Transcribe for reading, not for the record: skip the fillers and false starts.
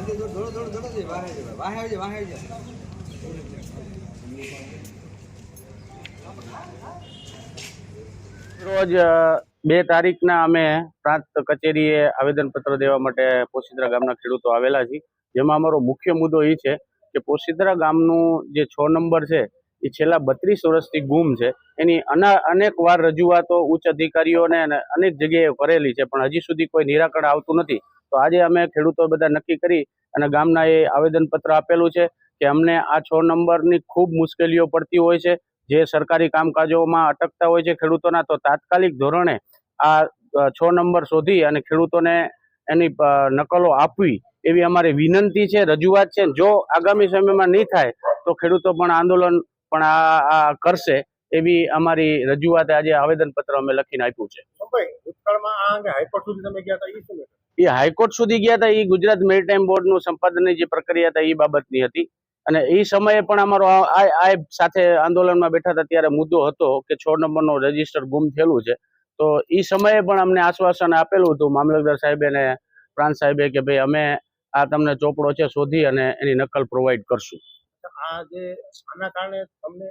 રોજ 2 તારીખના અમે પ્રાંત કચેરીએ આવેદનપત્ર દેવા માટે પોશીદ્રા ગામના ખેડૂતો આવેલા છીએ, જેમાં અમારો મુખ્ય મુદ્દો એ છે કે પોશીદ્રા ગામનું જે 6 નંબર છે એ છેલ્લા 32 વર્ષથી ગુમ છે. એની અનેક વાર રજૂઆતો ઉચ્ચ અધિકારીઓને અનેક જગ્યાએ કરેલી છે, પણ હજી સુધી કોઈ નિરાકરણ આવતું નથી. તો આજે અમે ખેડૂતો બધા નક્કી કરી અને ગામના એ આવેદનપત્ર આપેલું છે કે અમને આ 6 નંબરની ખૂબ મુશ્કેલીઓ પડતી હોય છે, જે સરકારી કામકાજોમાં અટકતા હોય છે ખેડૂતોના. તો તાત્કાલિક ધોરણે આ 6 નંબર શોધી અને ખેડૂતોને એની નકલો આપવી એવી અમારી વિનંતી છે, રજૂઆત છે. જો આગામી સમયમાં નહીં થાય તો ખેડૂતો પણ આંદોલન પણ આ કરશે એવી અમારી રજૂઆત આજે આવેદનપત્ર અમે લખીને આપ્યું છે. એ હાઈકોર્ટ સુધી ગયા હતા. એ ગુજરાત મેરીટાઈમ બોર્ડનું સંપાદનની જે પ્રક્રિયા હતી એ બાબતની હતી, અને એ સમયે પણ અમારો આ સાથે આંદોલનમાં બેઠા હતા ત્યારે મુદ્દો હતો કે 6 નંબરનો રજીસ્ટર ગુમ થયેલું છે. તો એ સમયે પણ અમને આશ્વાસન આપેલું હતું મામલતદાર સાહેબે અને પ્રાંત સાહેબે કે ભાઈ અમે આ તમને ચોપડો છે શોધી અને એની નકલ પ્રોવાઈડ કરશું. આના કારણે તમને